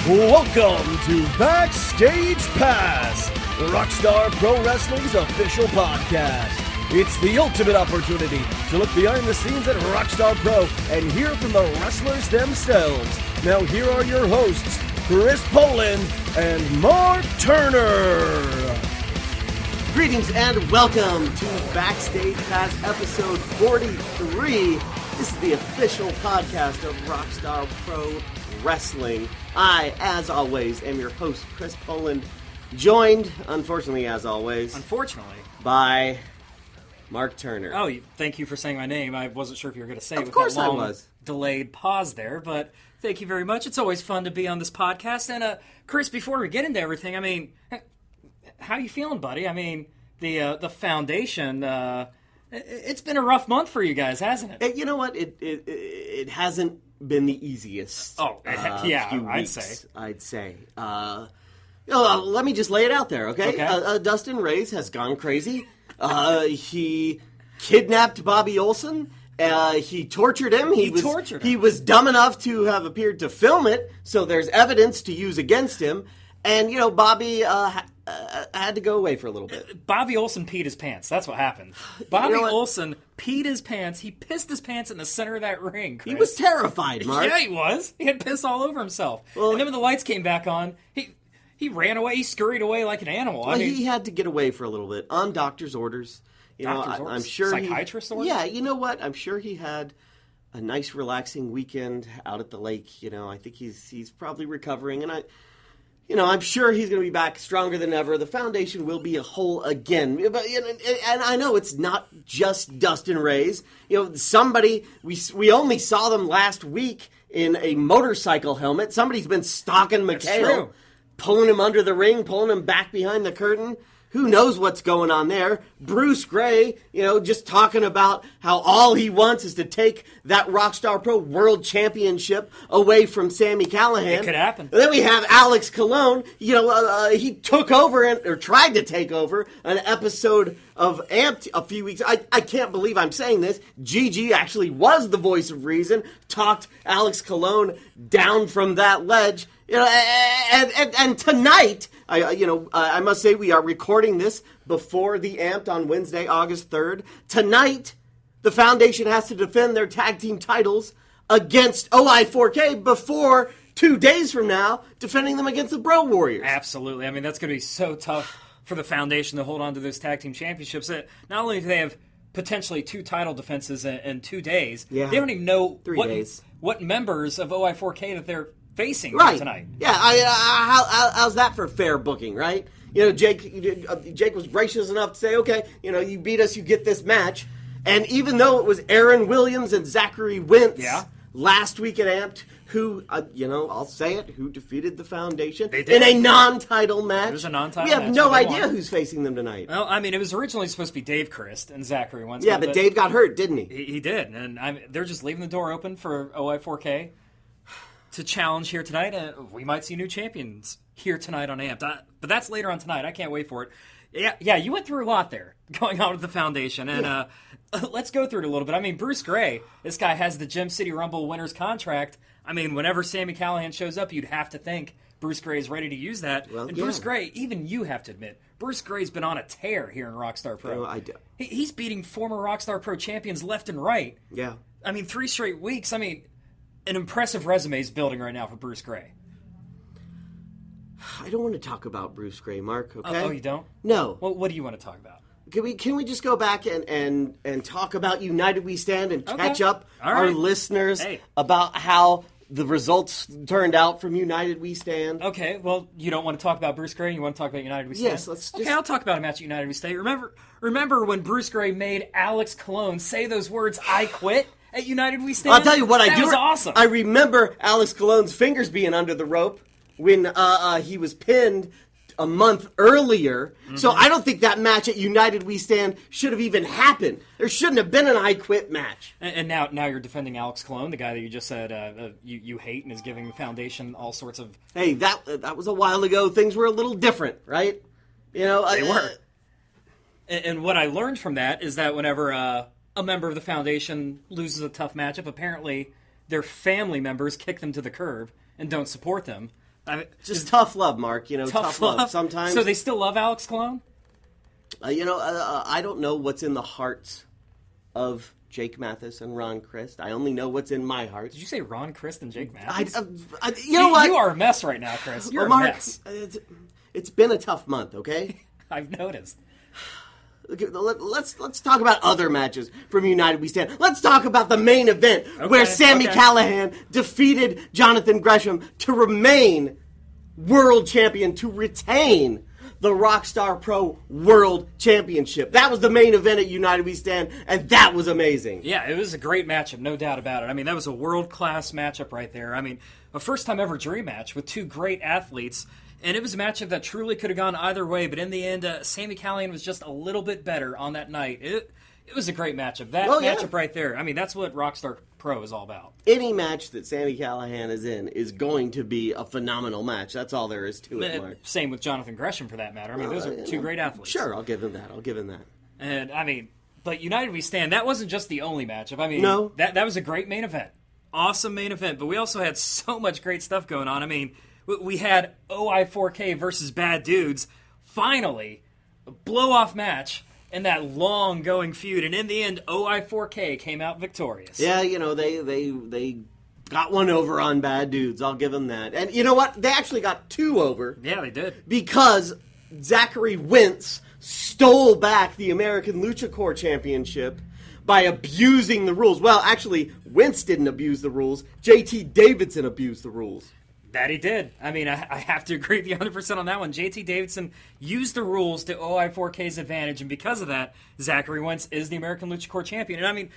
Welcome to Backstage Pass, Rockstar Pro Wrestling's official podcast. It's the ultimate opportunity to look behind the scenes at Rockstar Pro and hear from the wrestlers themselves. Now here are your hosts, Chris Poland and Mark Turner. Greetings and welcome to Backstage Pass episode 43. This is the official podcast of Rockstar Pro Wrestling. I, as always, am your host, Chris Poland, joined, unfortunately, as always, by Mark Turner. Oh, thank you for saying my name. I wasn't sure if you were going to say it of with course that long I was. Delayed pause there, but thank you very much. It's always fun to be on this podcast. And, Chris, before we get into everything, I mean, how you feeling, buddy? I mean, the foundation, it's been a rough month for you guys, hasn't it? You know what? It hasn't been the easiest. Yeah, few I'd weeks, I'd say. Let me just lay it out there, okay? Dustin Reyes has gone crazy. He kidnapped Bobby Olson. He tortured him. He was dumb enough to have appeared to film it, so there's evidence to use against him. And, you know, Bobby had to go away for a little bit. Bobby Olson peed his pants. That's what happened. Bobby Olson peed his pants. He pissed his pants in the center of that ring, Chris. He was terrified, Mark. Yeah, he was. He had piss all over himself. Well, and then when the lights came back on, he ran away. He scurried away like an animal. Well, he had to get away for a little bit on doctor's orders. I'm sure psychiatrist orders? Yeah, you know what? I'm sure he had a nice, relaxing weekend out at the lake. You know, I think he's probably recovering, and I'm sure he's going to be back stronger than ever. The foundation will be a whole again. And I know it's not just Dustin Reyes. You know, somebody, we only saw them last week in a motorcycle helmet. Somebody's been stalking McHale, pulling him under the ring, pulling him back behind the curtain. Who knows what's going on there? Bruce Gray, just talking about how all he wants is to take that Rockstar Pro World Championship away from Sami Callihan. It could happen. And then we have Alex Colon. He took over or tried to take over an episode of Amped a few weeks. I can't believe I'm saying this. Gigi actually was the voice of reason. Talked Alex Colon down from that ledge. And tonight, I must say we are recording this before the Amped on Wednesday, August 3rd. Tonight, the Foundation has to defend their tag team titles against OI4K before 2 days from now, defending them against the Bro Warriors. Absolutely. I mean, that's going to be so tough for the Foundation to hold on to those tag team championships. That not only do they have potentially 2 title defenses in 2 days, they don't even know 3 days. What members of OI4K that they're facing tonight. Yeah, how's that for fair booking, right? Jake was gracious enough to say, okay, you beat us, you get this match. And even though it was Aaron Williams and Zachary Wentz last week at Amped, who, I'll say it, who defeated the Foundation in a non-title match. It was a non-title match. We have match, no idea who's facing them tonight. Well, I mean, it was originally supposed to be Dave Crist and Zachary Wentz. Yeah, but Dave got hurt, didn't he? He did, and they're just leaving the door open for OI4K to challenge here tonight, and we might see new champions here tonight on Amped. But that's later on tonight. I can't wait for it. Yeah, you went through a lot there going on with the Foundation, and let's go through it a little bit. I mean, Bruce Gray, this guy has the Gem City Rumble winner's contract. I mean, whenever Sami Callihan shows up, you'd have to think Bruce Gray is ready to use that. Well, and Bruce Gray, even you have to admit, Bruce Gray's been on a tear here in Rockstar Pro. I do. He's beating former Rockstar Pro champions left and right. Yeah. I mean, 3 straight weeks. I mean, an impressive resume is building right now for Bruce Gray. I don't want to talk about Bruce Gray, Mark, okay? Oh, you don't? No. Well, what do you want to talk about? Can we just go back and talk about United We Stand and catch up our listeners about how the results turned out from United We Stand? Okay, well, you don't want to talk about Bruce Gray, you want to talk about United We Stand? Yes, let's just... Okay, I'll talk about a match at United We Stand. Remember when Bruce Gray made Alex Colon say those words, "I quit"? At United We Stand? I'll tell you what I do. That was awesome. I remember Alex Colon's fingers being under the rope when he was pinned a month earlier. Mm-hmm. So I don't think that match at United We Stand should have even happened. There shouldn't have been an I Quit match. And now you're defending Alex Colon, the guy that you just said you hate and is giving the Foundation all sorts of... Hey, that was a while ago. Things were a little different, right? They were. And what I learned from that is that whenever a member of the Foundation loses a tough matchup, apparently their family members kick them to the curb and don't support them. I mean, Just tough love, Mark. Tough love. Sometimes. So they still love Alex Colon? I don't know what's in the hearts of Jake Mathis and Ron Crist. I only know what's in my heart. Did you say Ron Crist and Jake Mathis? You know what? You are a mess right now, Chris. You're Mark, a mess. It's been a tough month, okay? I've noticed. Okay, let's talk about other matches from United We Stand. Let's talk about the main event where Sami Callihan defeated Jonathan Gresham to remain world champion, to retain the Rockstar Pro World Championship. That was the main event at United We Stand, and that was amazing. Yeah, it was a great matchup, no doubt about it. I mean, that was a world-class matchup right there. I mean, a first-time-ever dream match with two great athletes. And it was a matchup that truly could have gone either way, but in the end, Sami Callihan was just a little bit better on that night. It was a great matchup. That matchup right there, I mean, that's what Rockstar Pro is all about. Any match that Sami Callihan is in is going to be a phenomenal match. That's all there is to it, Mark. Same with Jonathan Gresham, for that matter. I mean, those are two great athletes. Sure, I'll give him that. And, I mean, but United We Stand, that wasn't just the only matchup. I mean, no. that was a great main event. Awesome main event. But we also had so much great stuff going on. I mean, we had OI4K versus Bad Dudes. Finally, a blow-off match in that long-going feud. And in the end, OI4K came out victorious. Yeah, they got one over on Bad Dudes. I'll give them that. And you know what? They actually got two over. Yeah, they did. Because Zachary Wentz stole back the American Luchacore Championship by abusing the rules. Well, actually, Wentz didn't abuse the rules. JT Davidson abused the rules. That he did. I mean, I have to agree with you 100% on that one. JT Davidson used the rules to OI4K's advantage, and because of that, Zachary Wentz is the American Luchacore Champion. And I mean,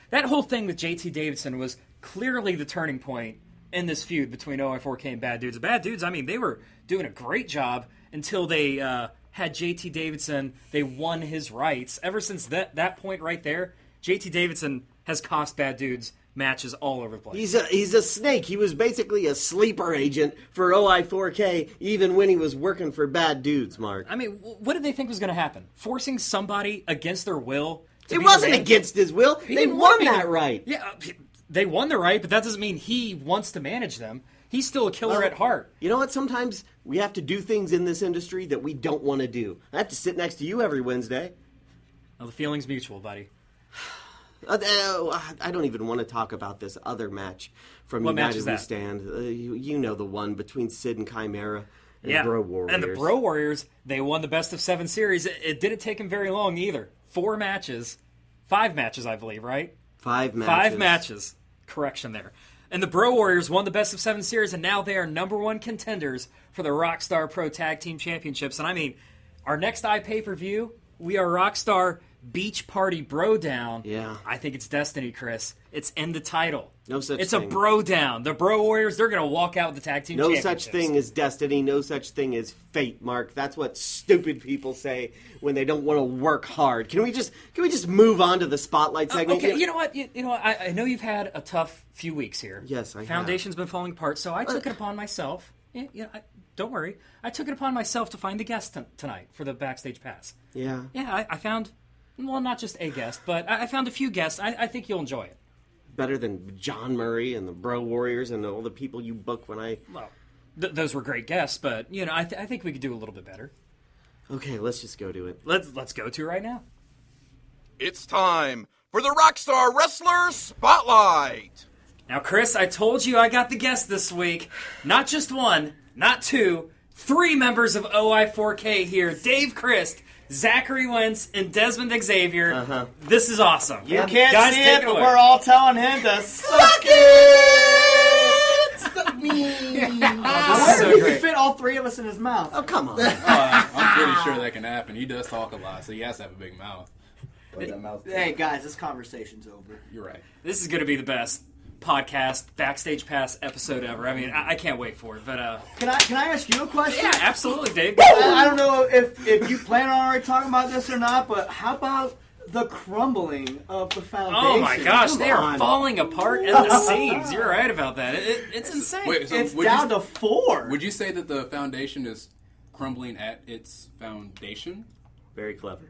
that whole thing with JT Davidson was clearly the turning point in this feud between OI4K and Bad Dudes. Bad Dudes, I mean, they were doing a great job until they had JT Davidson. They won his rights. Ever since that point right there, JT Davidson has cost Bad Dudes matches all over the place. He's a snake. He was basically a sleeper agent for OI4K even when he was working for Bad Dudes, Mark. I mean, what did they think was going to happen? Forcing somebody against their will? It wasn't against his will. They won that right. Yeah, they won the right, but that doesn't mean he wants to manage them. He's still a killer at heart. You know what? Sometimes we have to do things in this industry that we don't want to do. I have to sit next to you every Wednesday. Well, the feeling's mutual, buddy. I don't even want to talk about this other match from United We Stand. You know the one between Sid and Chimera and Bro Warriors. And the Bro Warriors, they won the best of 7 series. It didn't take them very long either. 5 matches, I believe, right? 5 matches. 5 matches. Correction there. And the Bro Warriors won the best of 7 series, and now they are #1 contenders for the Rockstar Pro Tag Team Championships. And I mean, our next pay-per-view, We Are Rockstar Beach Party Bro Down. Yeah. I think it's destiny, Chris. It's in the title. No such thing. It's a Bro Down. The Bro Warriors, they're going to walk out with the Tag Team Championships. No such thing as destiny. No such thing as fate, Mark. That's what stupid people say when they don't want to work hard. Can we just move on to the spotlight segment? Okay, you know what? I know you've had a tough few weeks here. Yes, I have. Foundation's been falling apart, so I took it upon myself. Don't worry. I took it upon myself to find a guest tonight for the Backstage Pass. Yeah. Yeah, I found, well, not just a guest, but I found a few guests. I think you'll enjoy it. Better than John Murray and the Bro Warriors and all the people you book when I... Well, those were great guests, but, I think we could do a little bit better. Okay, let's just go to it. Let's go to it right now. It's time for the Rockstar Wrestler Spotlight. Now, Chris, I told you I got the guest this week. Not just one, not two, 3 members of OI4K here. Dave Crist, Zachary Wentz, and Dezmond Xavier. Uh-huh. This is awesome. You can't Guys, see take it, but away. we're all telling him to suck it! Suck me! This is so Where did he great. fit all 3 of us in his mouth? Oh, come on. I'm pretty sure that can happen. He does talk a lot, so he has to have a big mouth. Hey, guys, this conversation's over. You're right. This is going to be the best podcast, Backstage Pass episode ever. I mean, I can't wait for it. But Can I ask you a question? yeah, absolutely, Dave. I don't know if you plan on already talking about this or not, but how about the crumbling of the foundation? Oh my gosh, Come they are on. falling apart in the seams. You're right about that. It's insane. Wait, so It's would down you, to 4. Would you say that the foundation is crumbling at its foundation? Very clever.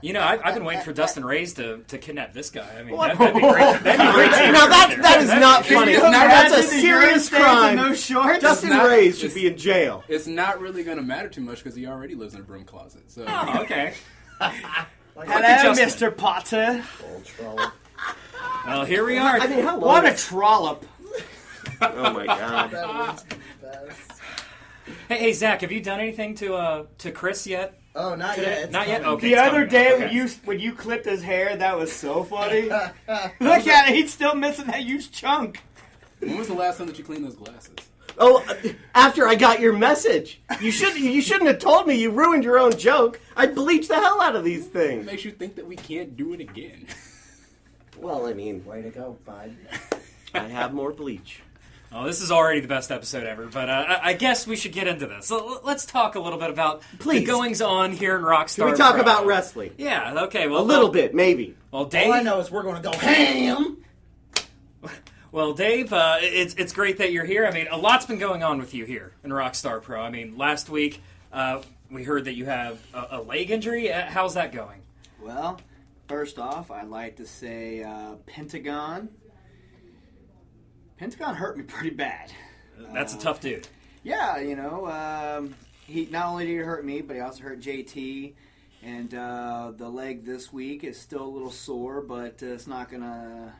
You know, I've been waiting for Dustin Ray's to kidnap this guy. I mean, that'd be great. That'd be great. Now that is not funny. That's a serious crime. No shorts. Dustin Ray's should be in jail. It's not really going to matter too much because he already lives in a broom closet. So. Oh, okay. Hello, Mr. Potter. Well, here we are. I mean, how long? What a trollop. Oh my god. That one's the best. Hey, Zach, have you done anything to Chris yet? Oh, not Today? yet. It's Not yet? coming. Okay. The it's other coming day up. when you clipped his hair, that was so funny. Look at it, he's still missing that huge chunk. When was the last time that you cleaned those glasses? Oh, after I got your message. You shouldn't have told me. You ruined your own joke. I'd bleach the hell out of these It things. makes you think that we can't do it again. Well, I mean, Way to go, bud. I have more bleach. Oh, this is already the best episode ever, but I guess we should get into this. So let's talk a little bit about Please. the goings-on here in Rockstar Can we talk Pro. about wrestling? Yeah, okay. Well, A little bit, maybe. Well, Dave. All I know is we're going to go ham. Well, Dave, it's great that you're here. I mean, a lot's been going on with you here in Rockstar Pro. I mean, last week we heard that you have a leg injury. How's that going? Well, first off, I'd like to say Pentagon hurt me pretty bad. That's a tough dude. Yeah, you know, he not only did he hurt me, but he also hurt JT. And the leg this week is still a little sore, but it's not gonna,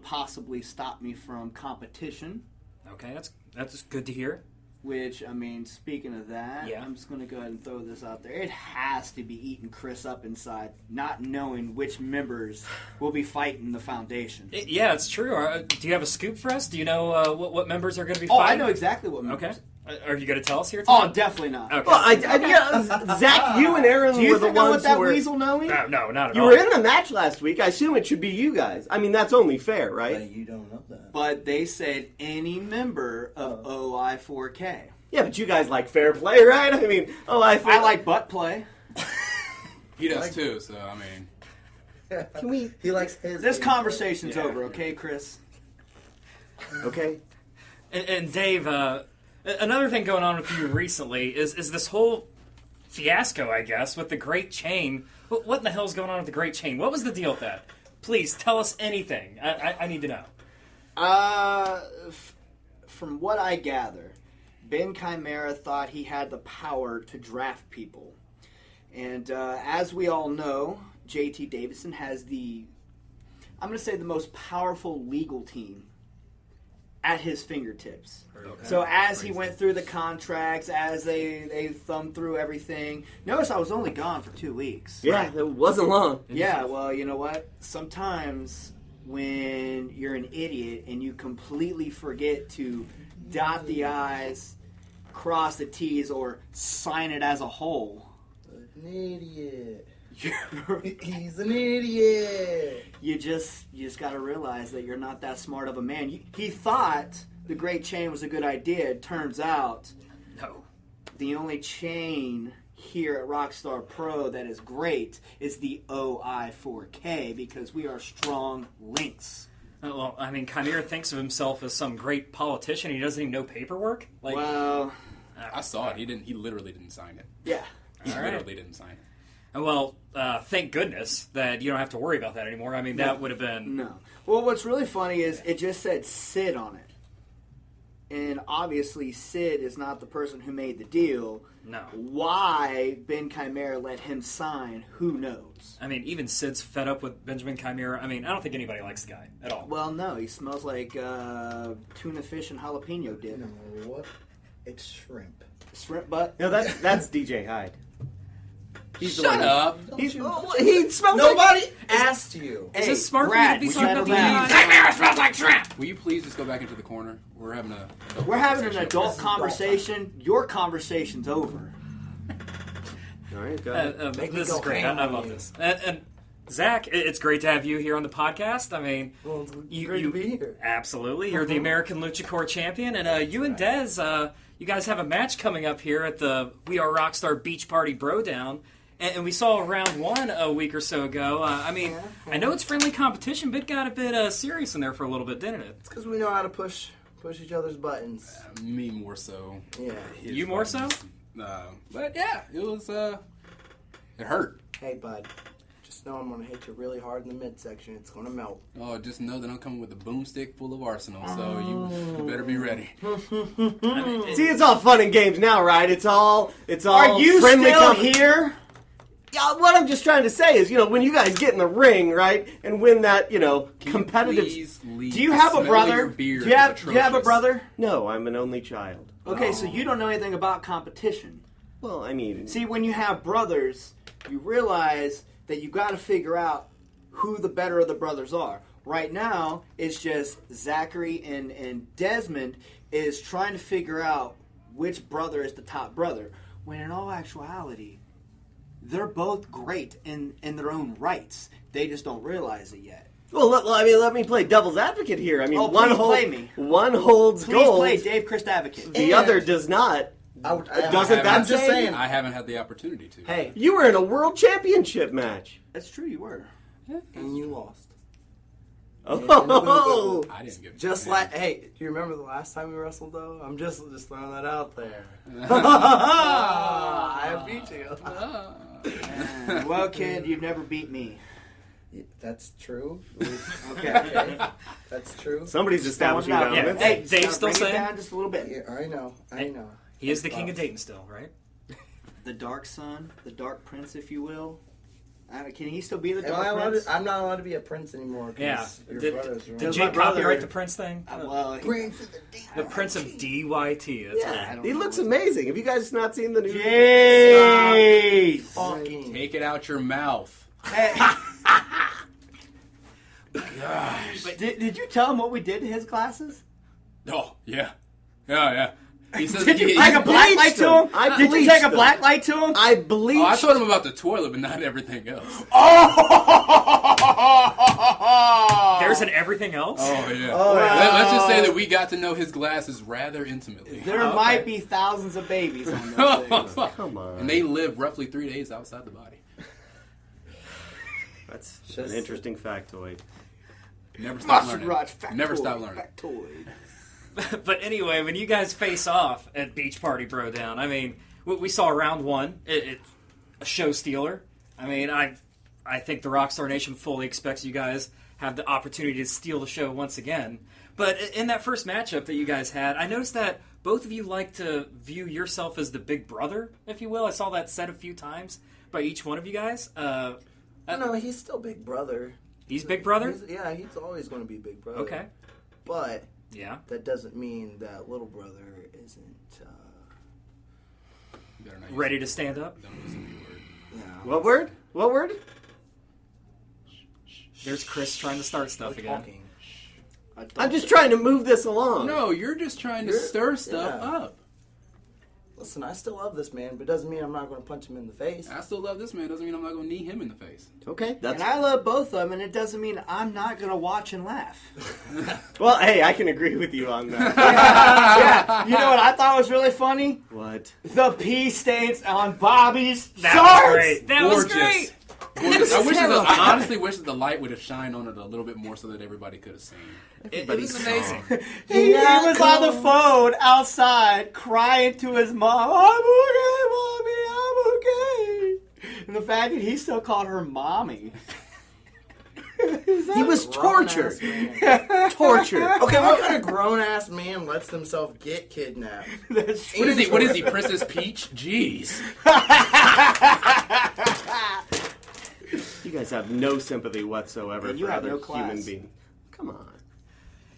possibly stop me from competition. Okay, that's good to hear. Which, I mean, speaking of that, Yeah. I'm just going to go ahead and throw this out there. It has to be eating Chris up inside, not knowing which members will be fighting the Foundation. Yeah, it's true. Do you have a scoop for us? Do you know what members are going to be Oh, I fighting? know exactly what members. Okay. Are you going to tell us here Oh, tonight? definitely not. Okay. Well, Zach, you and Aaron Do you were the think I want ones that who were... weasel knowing? No, not at You all. were in the match last week. I assume it should be you guys. I mean, that's only fair, right? But you don't know that. But they said any member of OI4K. Yeah, but you guys like fair play, right? I mean, I like butt play. He does too, so I mean. Can we... He likes his. This gameplay. conversation's over, okay, Chris? Okay. And Dave, another thing going on with you recently is this whole fiasco, I guess, with the Great Chain. What in the hell's going on with the Great Chain? What was the deal with that? Please, tell us anything. I need to know. From what I gather, Ben Chimera thought he had the power to draft people. And as we all know, JT Davidson has the most powerful legal team at his fingertips. Okay. So as he went through the contracts, as they thumbed through everything, notice I was only gone for 2 weeks. Yeah, it wasn't long. Yeah, well, you know what? Sometimes when you're an idiot and you completely forget to dot the I's, cross the T's, or sign it as a whole. An idiot. He's an idiot. You just got to realize that you're not that smart of a man. He thought the Great Chain was a good idea. It turns out No. the only chain here at Rockstar Pro that is great is the OI4K because we are strong links. Well, I mean, Chimera thinks of himself as some great politician. He doesn't even know paperwork. Like, Well, I saw it. He literally didn't sign it. yeah. He All right. literally didn't sign it. well, thank goodness that you don't have to worry about that anymore. I mean, that would have been... No. Well, what's really funny is it just said Sid on it. And obviously Sid is not the person who made the deal. No. Why Ben Chimera let him sign, who knows? I mean, even Sid's fed up with Benjamin Chimera. I mean, I don't think anybody likes the guy at all. Well, no, he smells like tuna fish and jalapeno dip. You know what? It's shrimp. Shrimp butt. No, that's DJ Hyde. He's the Shut one- up! He smells Nobody like... asked you. Is Hey, this smart Brad, for you to be we talking settle about down. the Chimera smells like shrimp? Will you please just go back into the corner? We're having an adult conversation. Your conversation's over. All right, go ahead. Make me This go is great. ham I on love you. this. And Zach, it's great to have you here on the podcast. I mean, Well, it's great to be here. Absolutely. You're the American Luchacore Champion. And you and Dez, you guys have a match coming up here at the We Are Rockstar Beach Party Brodown. And we saw round one a week or so ago. I mean, I know it's friendly competition, but it got a bit serious in there for a little bit, didn't it? It's because we know how to push each other's buttons. me more so. Yeah. His You more so? buttons. But yeah, it It hurt. Hey, bud. Just know I'm gonna hit you really hard in the midsection. It's gonna melt. Oh, just know that I'm coming with a boomstick full of arsenal, so you better be ready. See, it's all fun and games now, right? It's all Are you friendly still here? Yeah, what I'm just trying to say is, when you guys get in the ring, right, and win that, Can you competitive. please leave? Do you The have a smell of brother? your Do beard you have is a atrocious. brother? No, I'm an only child. Okay, so you don't know anything about competition. Well, I mean, See, when you have brothers, you realize that you got to figure out who the better of the brothers are. Right now, it's just Zachary and Dezmond is trying to figure out which brother is the top brother. When in all actuality, they're both great in their own rights. They just don't realize it yet. well, let me play devil's advocate here. I mean, Oh, please play me. one holds Please gold, play Dave Crist Advocate. the other does not. Doesn't that I'm just say- saying. I haven't had the opportunity to. Hey, You were in a world championship match. That's true, you were. and you lost. Oh, I didn't give Just a like, hey, do you remember the last time we wrestled though? I'm just throwing that out there. I beat you. Well, kid, you've never beat me. That's true. Okay. That's true. somebody's establishing Someone out. dominance. Hey, Hey, Dave's still bring it saying down just a little bit. Yeah, I know. I know. he is the king of Dayton still, right? The Dark Son, the Dark Prince, if you will. Can he still be the Am I Dark allowed Prince? I'm not allowed to be a prince anymore. 'Cause Yeah. Your Did brothers are did my Jake brother- copyright the Prince thing? Well, Prince of the The Prince of DYT. That's Yeah, I don't he know looks what's- amazing. Have you guys not seen the new? Jeez! fucking. Take it out your mouth. Hey. But did you tell him what we did to his glasses? Oh, yeah. Yeah. He says Did you he- take a he's- black light to him? I Did you bleached take a them. black light to him? I bleached. Oh, I told him about the toilet, but not everything else. There's an everything else? Oh, yeah. Oh, Let's just say that we got to know his glasses rather intimately. There Okay. might be thousands of babies on those things. Come on. And they live roughly 3 days outside the body. That's Just- an interesting factoid. Never stop Mustard learning. Raj Never factoid, stop learning. factoid. But anyway, when you guys face off at Beach Party Bro Down, I mean, we saw round one, a show stealer. I mean, I think the Rockstar Nation fully expects you guys have the opportunity to steal the show once again. But in that first matchup that you guys had, I noticed that both of you like to view yourself as the big brother, if you will. I saw that said a few times by each one of you guys. No, he's still big brother. He's big brother? He's always going to be big brother. Okay. But Yeah. that doesn't mean that little brother isn't. You better not use Ready the to B stand word. up? Don't use the B word. What word? What word? There's Chris trying to start stuff again. Talking. I'm just trying to move this along. No, you're just trying to stir stuff up. Listen, I still love this man, but it doesn't mean I'm not going to punch him in the face. I still love this man. Doesn't mean I'm not going to knee him in the face. Okay, that's And I love both of them, and it doesn't mean I'm not going to watch and laugh. well. Hey, I can agree with you on that. Yeah, you know what I thought was really funny? What? The pee stains on Bobby's That shorts! was great. That was Gorgeous. great. Gorgeous. I honestly wish that the light would have shined on it a little bit more so that everybody could have seen. It was amazing. He was on the phone outside crying to his mom, I'm okay, Mommy, I'm okay. And the fact that he still called her Mommy. He was tortured. Grown-ass Tortured. man. Okay, what kind of grown ass man lets themselves get kidnapped? That's What is he? What is he? Princess Peach? Jeez. You guys have no sympathy whatsoever And you for have other no class. human beings. Come on.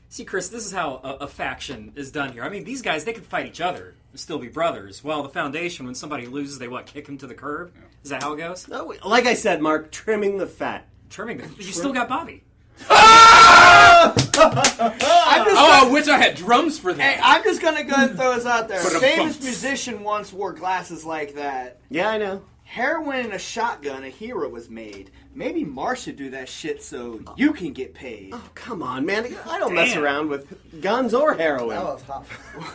See, Chris, this is how a faction is done here. I mean, these guys, they can fight each other, still be brothers. While the Foundation, when somebody loses, they, kick him to the curb? Is that how it goes? No, like I said, Mark, trimming the fat. Trimming them. You still got Bobby. I'm just Oh, I wish I had drums for Hey, that. I'm just gonna go and throw this out there. A But-a-bumps. famous musician once wore glasses like that. Yeah, I know. Heroin and a shotgun, a hero was made. Maybe Mars should do that shit so you can get paid. Oh, come on, man. I don't mess Damn. around with guns or heroin. That was hot.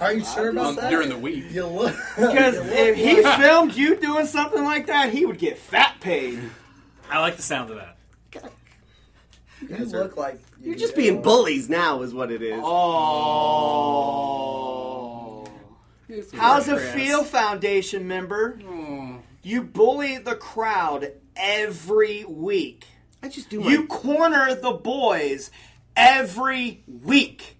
Are you sure about that? During the week. You look. Because if he filmed you doing something like that, he would get fat paid. I like the sound of that. You look like You're just being bullies now is what it is. Oh. How's it feel, Foundation member? Oh. You bully the crowd every week. I just do my... You corner the boys every week.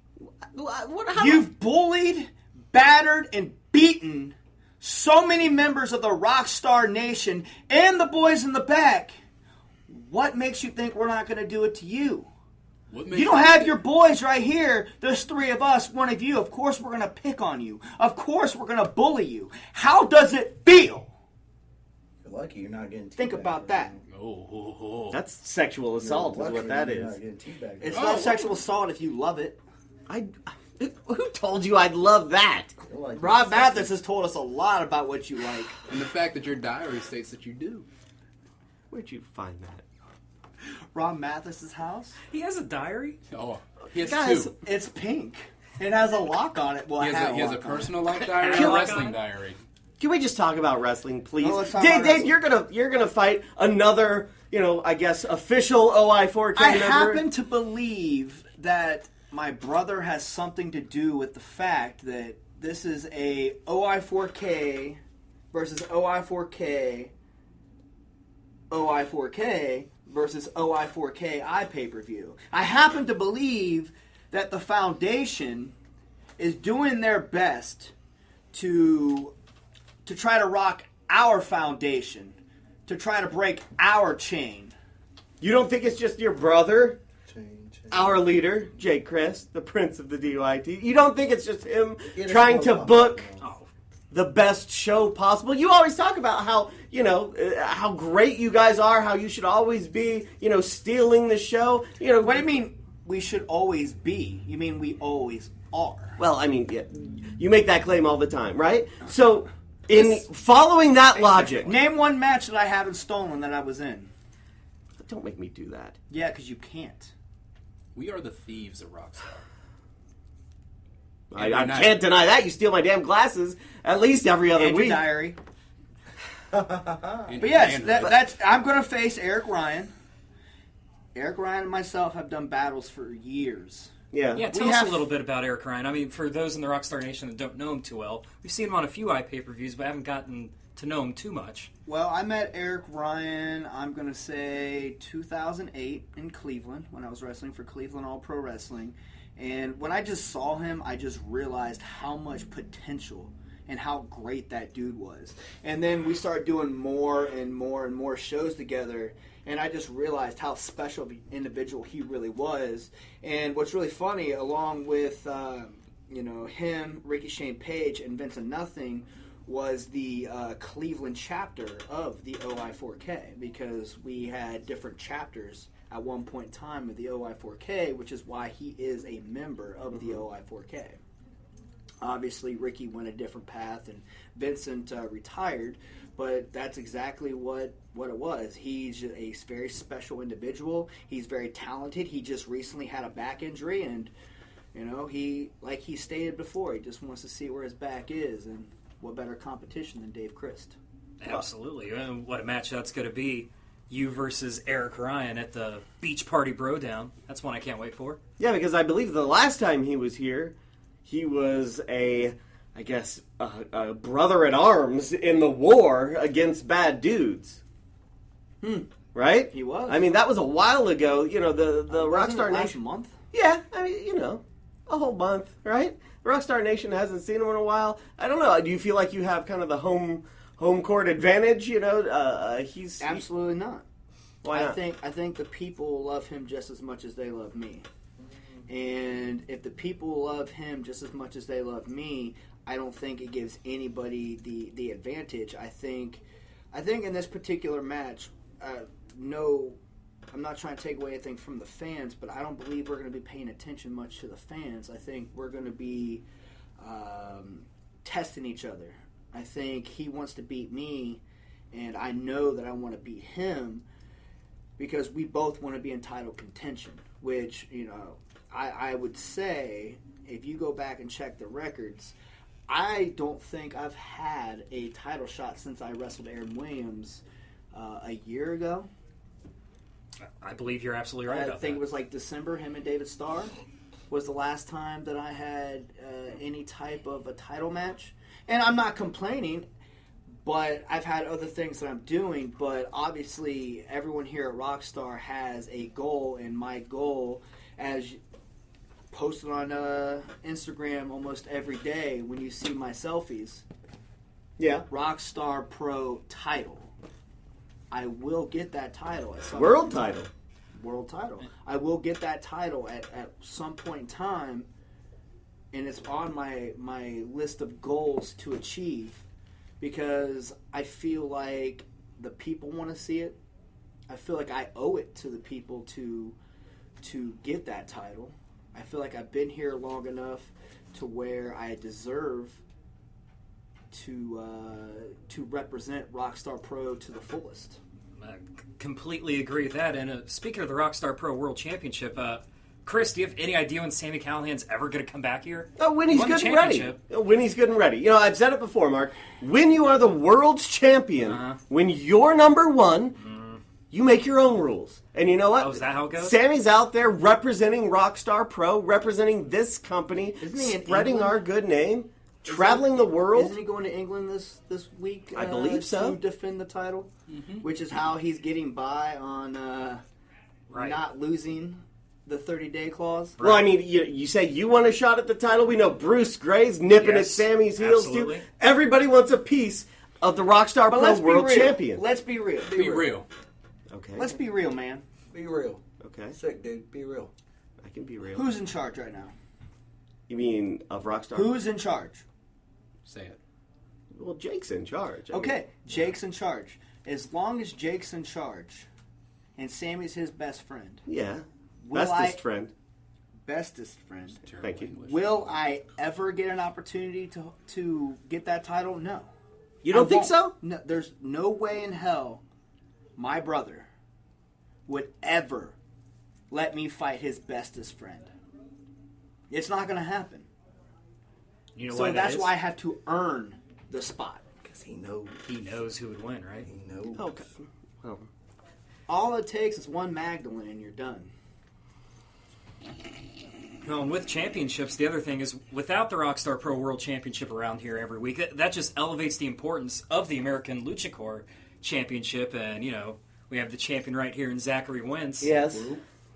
You've bullied, battered, and beaten so many members of the Rockstar Nation and the boys in the back. What makes you think we're not going to do it to you? You don't have your boys right here. There's 3 of us, 1 of you. Of course we're going to pick on you. Of course we're going to bully you. How does it feel? You're lucky you're not getting teabagged. Think about that. That's sexual assault is what that is. It's not sexual assault if you love it. Who told you I'd love that? Like Rob Mathis has told us a lot about what you like. And the fact that your diary states that you do. Where'd you find that? Rob Mathis's house? He has a diary? Oh, he has Guys, 2. It's pink. It has a lock on it. Well, He has a personal life diary and a wrestling diary. Can we just talk about wrestling, please? Oh, let's talk Dave, about wrestling. you're gonna fight another, I guess, official OI4K I member. happen to believe that my brother has something to do with the fact that this is a OI4K versus OI4K versus OI4K pay-per-view. I happen to believe that the foundation is doing their best to try to rock our foundation, to try to break our chain. You don't think it's just your brother, our leader, Jake Crist, the prince of the DYT? You don't think it's just him trying to book the best show possible? You always talk about how, how great you guys are, how you should always be, stealing the show. What do you mean we should always be? You mean we always are? Well, I mean, yeah, you make that claim all the time, right? So, in following that logic... Name one match that I haven't stolen that I was in. Don't make me do that. Yeah, because you can't. We are the thieves of Rockstar. I can't deny that. You steal my damn glasses at least every other And week. your diary. But yes, that's. I'm going to face Eric Ryan. Eric Ryan and myself have done battles for years. Yeah. Tell us a little bit about Eric Ryan. I mean, for those in the Rockstar Nation that don't know him too well, we've seen him on a few pay-per-views, but haven't gotten to know him too much. Well, I met Eric Ryan, I'm going to say 2008 in Cleveland when I was wrestling for Cleveland All Pro Wrestling. And when I just saw him, I just realized how much potential and how great that dude was. And then we started doing more and more and more shows together, and I just realized how special of an individual he really was. And what's really funny, along with him, Ricky Shane Page, and Vincent Nothing, was the Cleveland chapter of the OI4K, because we had different chapters at one point in time of the OI4K, which is why he is a member of the OI4K. Obviously, Ricky went a different path, and Vincent retired, but that's exactly what it was. He's a very special individual. He's very talented. He just recently had a back injury, and he, like he stated before, he just wants to see where his back is, and what better competition than Dave Crist? Absolutely. And what a match that's going to be. You versus Eric Ryan at the Beach Party Brodown. That's one I can't wait for. Yeah, because I believe the last time he was here, he was a brother-at-arms in the war against bad dudes. Right? He was. I mean, that was a while ago. The Rockstar last Nation... month? Yeah, I mean, a whole month, right? The Rockstar Nation hasn't seen him in a while. I don't know. Do you feel like you have kind of the home court advantage? He's Absolutely not. Why not? I think the people love him just as much as they love me. And if the people love him just as much as they love me, I don't think it gives anybody the advantage. I think in this particular match, I'm not trying to take away anything from the fans, but I don't believe we're going to be paying attention much to the fans. I think we're going to be testing each other. I think he wants to beat me, and I know that I want to beat him because we both want to be in title contention, which, I would say, if you go back and check the records, I don't think I've had a title shot since I wrestled Aaron Williams a year ago. I believe you're absolutely right about I think that. it was like December, him and David Starr was the last time that I had any type of a title match. And I'm not complaining, But I've had other things that I'm doing, but obviously everyone here at Rockstar has a goal, and my goal, as posted on Instagram almost every day when you see my selfies, Rockstar Pro title. I will get that title at some World point. title. World title. I will get that title at some point in time, and it's on my list of goals to achieve, because I feel like the people want to see it. I feel like I owe it to the people to get that title. I feel like I've been here long enough to where I deserve to represent Rockstar Pro to the fullest. I completely agree with that. And speaking of the Rockstar Pro World Championship, Chris, do you have any idea when Sami Callihan's ever going to come back here? Oh, when he's Won the good and ready. championship. When he's good and ready. You know, I've said it before, Mark. When you are the world's champion, when you're number one, you make your own rules. And you know what? Oh, is that how it goes? Sammy's out there representing Rockstar Pro, representing this company, Isn't he in spreading England? our good name, traveling the world. Isn't he going to England this week? I believe so. To defend the title, which is how he's getting by on Right. not losing the 30-day clause. Well, I mean, you say you want a shot at the title. We know Bruce Gray's nipping at Yes, Sammy's heels, absolutely. too. Everybody wants a piece of the Rockstar But Pro let's World be real. Champion. Let's be real. Be real. Okay. Let's be real, man. Be real. Okay. Sick, dude. Be real. I can be real. Who's in charge right now? You mean of Rockstar? Who's in charge? Say it. Well, Jake's in charge. I mean, Okay, Jake's in charge. As long as Jake's in charge, and Sammy's his best friend, yeah. Will Bestest I- friend. bestest friend. Terrible Thank you. English. Will I ever get an opportunity to get that title? No. You don't I think won't. so? No, there's no way in hell my brother would ever let me fight his bestest friend. It's not going to happen. You know So why that's that is? why I have to earn the spot. Because he knows. He knows who would win, right? He knows. Okay. Well, All it takes is one Magdalene and you're done. Well, and with championships, the other thing is, without the Rockstar Pro World Championship around here every week, that just elevates the importance of the American Luchacore Championship. And, you know, we have the champion right here in Zachary Wentz. yes.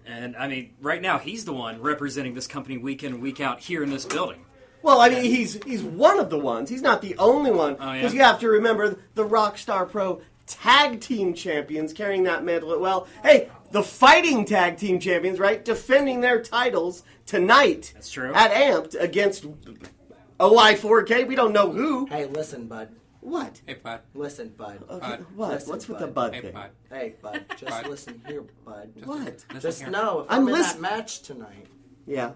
And, I mean, right now, he's the one representing this company week in and week out here in this building. Well, I mean, he's one of the ones. He's not the only one. Oh, yeah? Because you have to remember the Rockstar Pro Tag Team Champions carrying that mantle. Well, hey, the Fighting Tag Team Champions, right, defending their titles tonight. That's true. At Amped against OI4K. We don't know who. Hey, listen, bud. What? Hey, Bud. Listen, bud. Okay, what? Listen, What's with bud. the bud Hey, thing? Bud. Hey, bud. Just Bud. listen here, bud. What? Just here. know, if I'm I'm in that listen- match tonight, Yeah.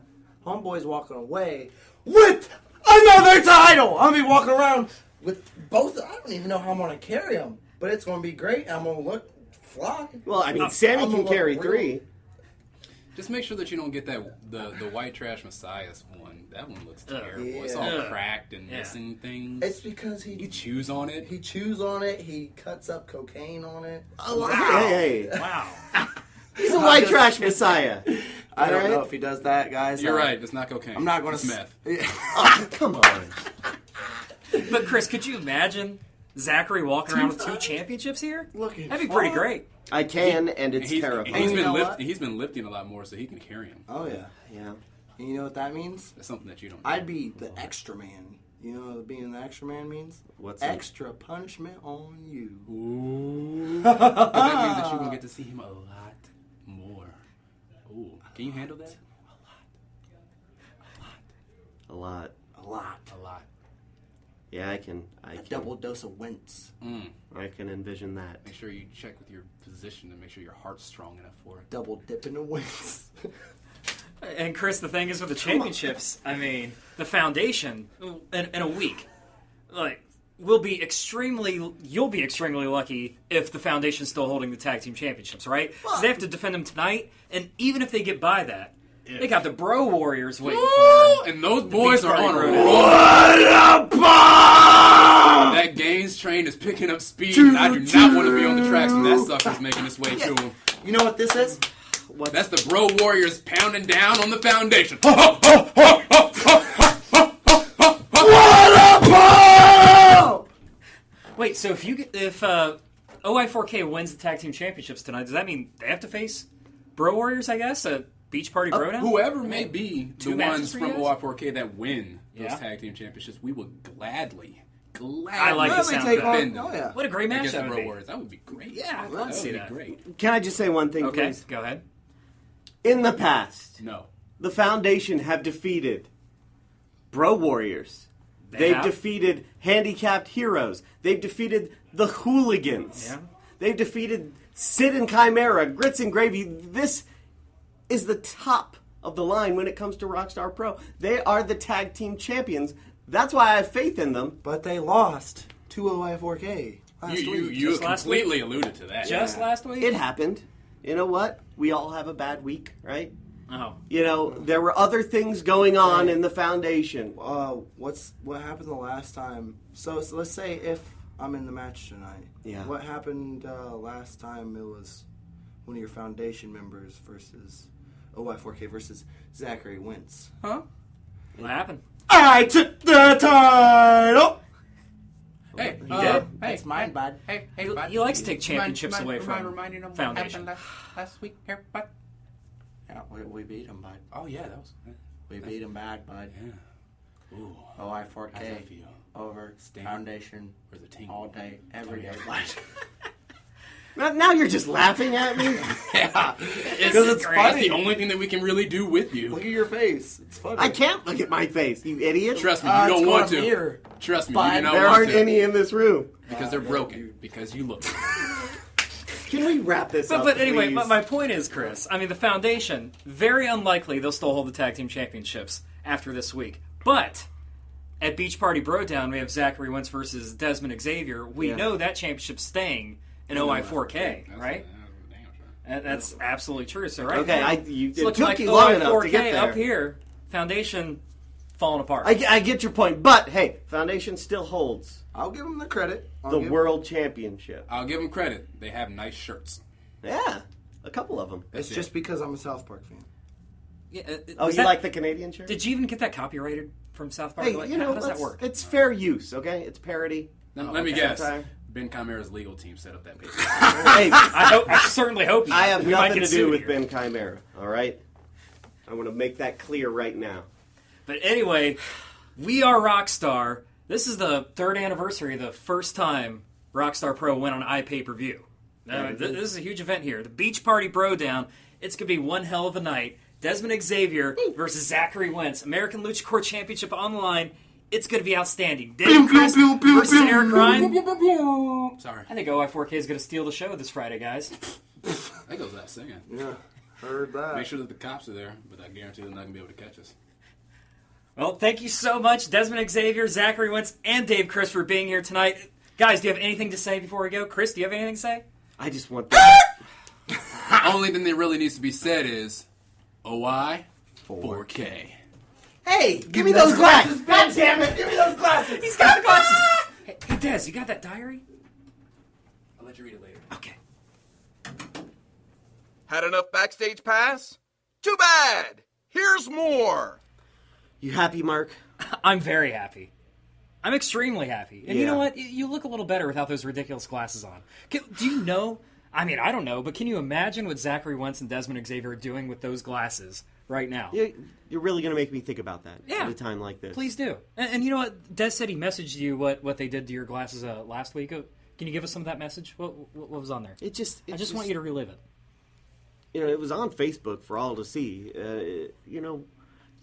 homeboy's walking away with another title. I'm gonna be walking around with both. I don't even know how I'm gonna carry them, but it's gonna be great. I'm gonna look fly. Well, I mean, Sammy I'm can gonna carry look 3. Just make sure that you don't get that the white trash Messiah's one. That one looks terrible. It's all Yeah. cracked and Yeah. missing things. It's because You chews on it. he chews on it. He cuts up cocaine on it. Oh, hey. Wow. He's a white trash messiah. I don't Alright? know if he does that, guys. You're right. It's not cocaine. I'm not going It's to meth. Oh, come on. But, Chris, could you imagine Zachary walking around with 2 championships here? Looking That'd be pretty fun. great. I can, and it's terrifying. you know what? He's been lifting a lot more, so he can carry him. Oh yeah. Yeah. And you know what that means? That's something that you don't. I'd be the extra man. You know what being the extra man means? What's that? extra punishment on you? Ooh. But that means that you're gonna get to see him a lot more. Ooh. Can you handle that? A lot. A lot. A lot. Yeah, I can. A double dose of Wentz. I can envision that. Make sure you check with your physician to make sure your heart's strong enough for it. Double dip in the Wentz. And Chris, the thing is with the championships, I mean, the foundation in a week, like, you'll be extremely lucky if the foundation's still holding the tag team championships, right? Because they have to defend them tonight, and even if they get by that, they got the Bro Warriors waiting for them. And those boys are on a Party roll. What a bomb! That Gaines train is picking up speed, and I do not want to be on the tracks when that sucker's making his way to him. You know what this is? That's the Bro Warriors pounding down on the foundation. What a bomb! Wait, Wait, so if OI4K wins the tag team championships tonight, does that mean they have to face Bro Warriors? I guess a Beach Party Bro Down. Whoever may be the ones for from you OI4K that win those Yeah. tag team championships, we will gladly. I like the sound of that. defend them Oh, yeah. What a great match against the that would Bro be. Warriors. That would be great. Yeah, that let's would see be that. great. Can I just say one thing, Okay, please? go ahead. In the past, No. the Foundation have defeated Bro Warriors. They've have? defeated Handicapped Heroes. They've defeated the Hooligans. Yeah. They've defeated Sid and Chimera, Grits and Gravy. This is the top of the line when it comes to Rockstar Pro. They are the tag team champions. That's why I have faith in them. But they lost to OI4K last You week. you Just last completely alluded to that. Just last week? It happened. You know what? We all have a bad week, right? Oh. You know, there were other things going on in the Foundation. What happened the last time? So let's say if I'm in the match tonight. Yeah. What happened last time? It was one of your Foundation members versus OI4K versus Zachary Wentz. Huh? What happened? I took the title. Hey, did? hey, It's mine, bud. Hey, He likes to take championships away from remind you know what Foundation. happened last week here, bud? Yeah, we beat him, bud. Oh yeah, that was. We beat him bad, bud. Yeah. Ooh. OI4K How's that feel? over Sting. Foundation Where's the tingle? all day, every day, bud. Now you're just laughing at me. Yeah, Because it's That's funny. the only thing that we can really do with you. Look at your face. It's funny. I can't look at my face, you idiot. Trust me, you It's don't going want up to. here. Trust me, Bud, you do not There want aren't to. any in this room. Because they're broken. Because you look. Can we wrap this up, But anyway, please? my point is, Chris, I mean, the Foundation, very unlikely they'll still hold the tag team championships after this week. But at Beach Party Bro Down, we have Zachary Wentz versus Dezmond Xavier. We Yeah. know that championship's staying in OI4K, right? Damn sure. That's absolutely true. So right Okay, now, it it's looking took like you long enough to OI4K get there. up here, Foundation falling apart. I get your point, but hey, Foundation still holds I'll give him the credit. the World Championship. I'll give them credit. They have nice shirts. Yeah, a couple of them. It's just because I'm a South Park fan. Yeah, Oh, was you that- like the Canadian shirt? Did you even get that copyrighted from South Park? Hey, Like, you know, how does that let's- work? It's fair use, okay? It's parody. Now, let me guess. Satire. Ben Chimera's legal team set up that page. Hey, I certainly hope not. I have We might nothing get to do sued with here. Ben Chimera, all right? I want to make that clear right now. But anyway, We Are Rockstar. This is the third anniversary of the first time Rockstar Pro went on iPay-per-view. This is a huge event here. The Beach Party Bro Down. It's going to be one hell of a night. Dezmond Xavier versus Zachary Wentz. American Luchacore Championship on the line. It's going to be outstanding. Dave Crist versus Eric Ryan. Sorry. I think OI4K is going to steal the show this Friday, guys. That goes without saying. Yeah, heard that. Make sure that the cops are there, but I guarantee they're not going to be able to catch us. Well, thank you so much, Dezmond Xavier, Zachary Wentz, and Dave Crist for being here tonight. Guys, do you have anything to say before we go? Chris, do you have anything to say? I just want that. Only thing that really needs to be said is OI 4K. Hey, give me those glasses. God damn it, give me those glasses. He's got the glasses. Hey, Dez, you got that diary? I'll let you read it later. Okay. Had enough Backstage Pass? Too bad! Here's more! You happy, Mark? I'm very happy. I'm extremely happy. And you Yeah. know what? You look a little better without those ridiculous glasses on. Do you know? I mean, I don't know, but can you imagine what Zachary Wentz and Dezmond Xavier are doing with those glasses right now? You're really going to make me think about that Yeah. at a time like this. Please do. And you know what? Des said he messaged you what they did to your glasses last week. Can you give us some of that message? What was on there? I just want you to relive it. You know, it was on Facebook for all to see. You know,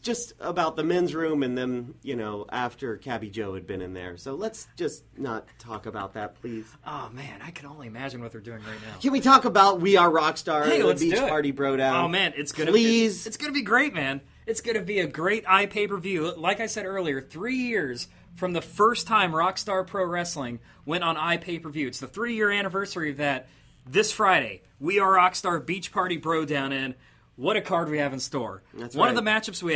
just about the men's room and them, you know, after Cabby Joe had been in there. So let's just not talk about that, please. Oh, man, I can only imagine what they're doing right now. Can we talk about We Are Rockstar? Hey, the let's Beach do it. Party Bro Down? Oh, man, it's gonna Please. It's gonna be great, man. It's gonna be a great iPay-per-view. Like I said earlier, 3 years from the first time Rockstar Pro Wrestling went on iPay-per-view. It's the 3-year anniversary of that. This Friday, We Are Rockstar Beach Party Bro Down in. What a card we have in store. That's One of right. the matchups we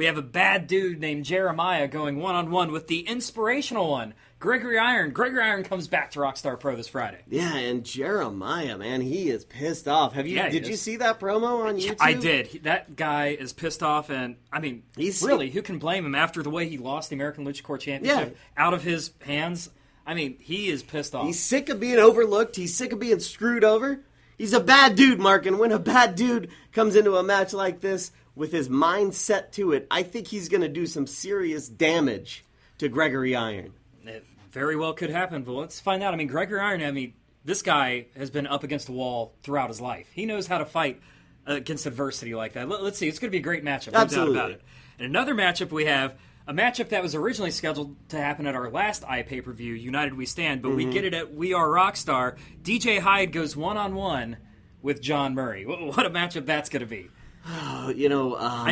have a bad dude named Jeremiah going one-on-one with the inspirational one, Gregory Iron. Gregory Iron comes back to Rockstar Pro this Friday. Yeah, and Jeremiah, man, he is pissed off. Yeah, he Did you is. see that promo on YouTube? I did. That guy is pissed off, and I mean, He's- really, who can blame him after the way he lost the American Luchacore Championship out of his hands? I mean, he is pissed off. He's sick of being overlooked. He's sick of being screwed over. He's a bad dude, Mark, and when a bad dude comes into a match like this with his mind set to it, I think he's going to do some serious damage to Gregory Iron. It very well could happen, but let's find out. I mean, Gregory Iron, this guy has been up against the wall throughout his life. He knows how to fight against adversity like that. Let's see. It's going to be a great matchup. No Absolutely. doubt about it. And another matchup we have, a matchup that was originally scheduled to happen at our last pay-per-view, United We Stand, but we get it at We Are Rockstar. DJ Hyde goes one-on-one with John Murray. What a matchup that's going to be. I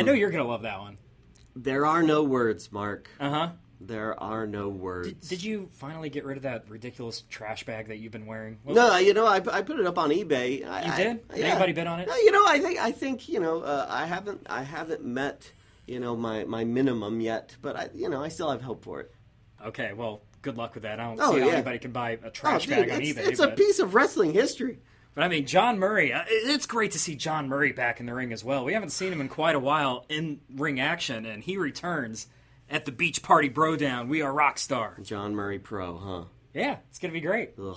know you're going to love that one. There are no words, Mark. Uh-huh. There are no words. Did you finally get rid of that ridiculous trash bag that you've been wearing? No, I put it up on eBay. You did? Anybody bid on it? I think I haven't met my minimum yet, but I still have hope for it. Okay, well, good luck with that. I don't see how anybody can buy a trash bag on eBay. It's a piece of wrestling history. But John Murray, it's great to see John Murray back in the ring as well. We haven't seen him in quite a while in ring action, and he returns at the Beach Party Bro Down. We Are Rockstar. John Murray Pro, huh? Yeah, it's going to be great. Ugh.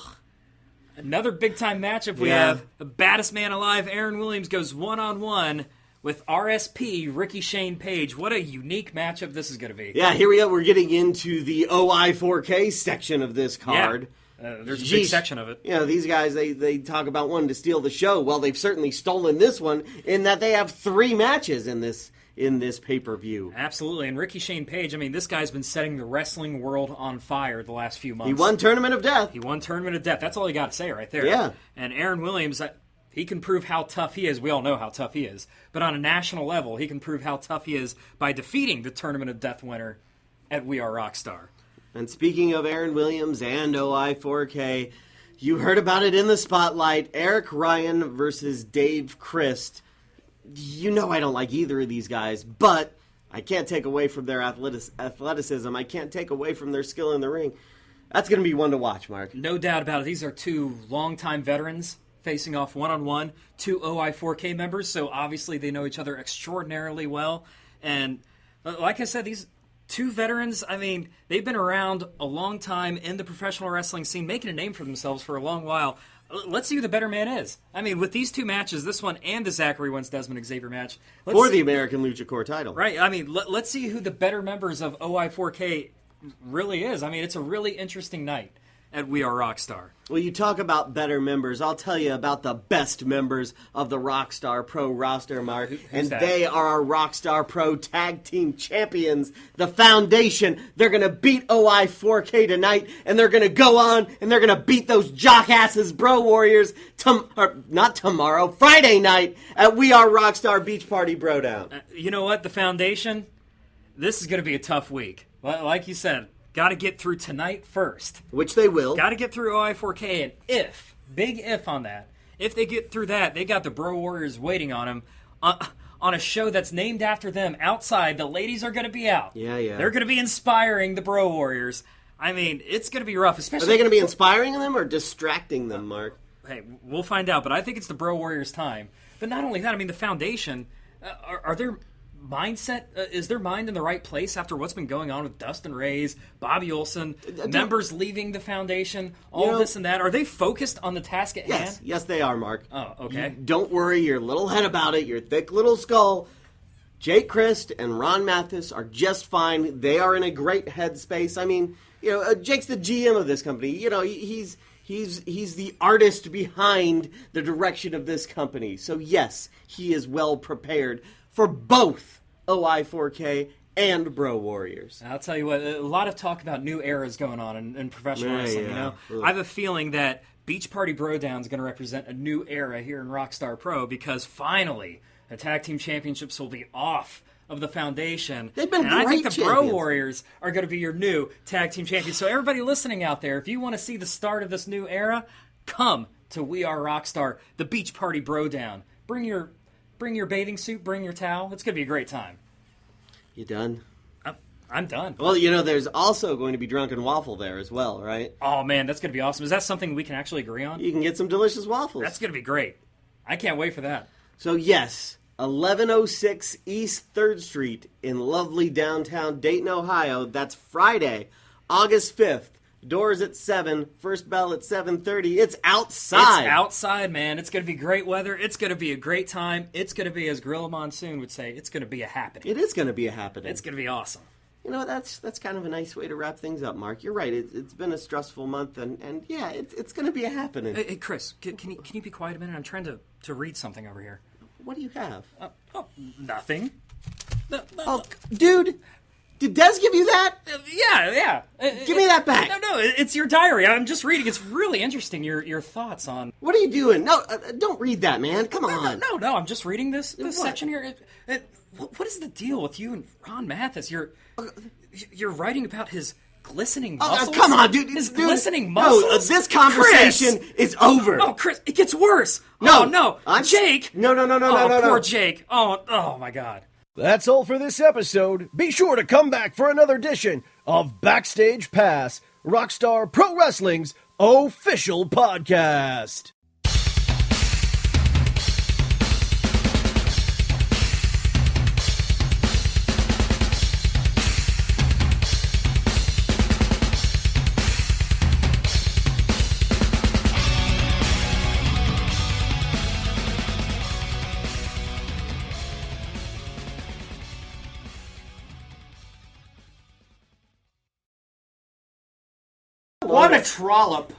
Another big-time matchup. We have the baddest man alive, Aaron Williams, goes one-on-one with RSP, Ricky Shane Page. What a unique matchup this is going to be. Yeah, here we go. We're getting into the OI4K section of this card. Yeah. There's a big section of it. These guys, they talk about wanting to steal the show. Well, they've certainly stolen this one in that they have 3 matches in this pay-per-view. Absolutely. And Ricky Shane Page, this guy's been setting the wrestling world on fire the last few months. He won Tournament of Death. That's all you got to say right there. Yeah. And Aaron Williams, he can prove how tough he is. We all know how tough he is. But on a national level, he can prove how tough he is by defeating the Tournament of Death winner at We Are Rockstar. And speaking of Aaron Williams and OI4K, you heard about it in the spotlight. Eric Ryan versus Dave Crist. I don't like either of these guys, but I can't take away from their athleticism. I can't take away from their skill in the ring. That's going to be one to watch, Mark. No doubt about it. These are 2 longtime veterans facing off one-on-one, 2 OI4K members, so obviously they know each other extraordinarily well. And like I said, these 2 veterans, they've been around a long time in the professional wrestling scene, making a name for themselves for a long while. Let's see who the better man is. With these 2 matches, this one and the Zachary Wentz Dezmond Xavier match. For the American Luchacore title. Right. Let's see who the better members of OI4K really is. It's a really interesting night at We Are Rockstar. Well, you talk about better members. I'll tell you about the best members of the Rockstar Pro roster, Mark. And that? They are our Rockstar Pro Tag Team Champions, the Foundation. They're going to beat OI4K tonight, and they're going to go on, and they're going to beat those jockasses Bro Warriors, not tomorrow, Friday night at We Are Rockstar Beach Party Bro Down. You know what? The Foundation, this is going to be a tough week. Like you said, got to get through tonight first. Which they will. Got to get through OI4K, and big if on that, if they get through that, they got the Bro Warriors waiting on them on a show that's named after them outside. The ladies are going to be out. Yeah. They're going to be inspiring the Bro Warriors. It's going to be rough. Especially. Are they going to be inspiring them or distracting them, Mark? Hey, we'll find out, but I think it's the Bro Warriors' time. But not only that, the Foundation, are there... mindset, is their mind in the right place after what's been going on with Dustin Reyes, Bobby Olson, members leaving the Foundation, this and that? Are they focused on the task at hand? Yes, they are, Mark. Oh, okay. Don't worry your little head about it, your thick little skull. Jake Crist and Ron Mathis are just fine. They are in a great headspace. Jake's the GM of this company. He's the artist behind the direction of this company. So yes, he is well prepared for both OI4K and Bro Warriors. I'll tell you what, a lot of talk about new eras going on in professional wrestling. I have a feeling that Beach Party Bro Down is going to represent a new era here in Rockstar Pro because finally the Tag Team Championships will be off of the Foundation. They've been and great I think the champions. Bro Warriors are going to be your new Tag Team Champions. So everybody listening out there, if you want to see the start of this new era, come to We Are Rockstar, the Beach Party Bro Down. Bring your bathing suit, bring your towel. It's going to be a great time. You done? I'm done. Well, there's also going to be Drunken Waffle there as well, right? Oh, man, that's going to be awesome. Is that something we can actually agree on? You can get some delicious waffles. That's going to be great. I can't wait for that. So, yes, 1106 East 3rd Street in lovely downtown Dayton, Ohio. That's Friday, August 5th. Doors at 7. First bell at 7:30. It's outside. It's outside, man. It's going to be great weather. It's going to be a great time. It's going to be, as Gorilla Monsoon would say, it's going to be a happening. It is going to be a happening. It's going to be awesome. You know, that's kind of a nice way to wrap things up, Mark. You're right. It's been a stressful month, and yeah, it's going to be a happening. Hey, Chris, can you be quiet a minute? I'm trying to read something over here. What do you have? Nothing. Oh, dude, did Dez give you that? Yeah. Give me that back. No, it's your diary. I'm just reading. It's really interesting, your thoughts on... What are you doing? No, don't read that, man. Come on. No, I'm just reading this What? section here. What is the deal with you and Ron Mathis? You're writing about his glistening muscles? Come on, dude. His glistening muscles? No, this conversation is over. Oh, Chris, it gets worse. No. Jake. No. Poor Jake. Oh, my God. That's all for this episode. Be sure to come back for another edition of Backstage Pass, Rockstar Pro Wrestling's official podcast. What a trollop.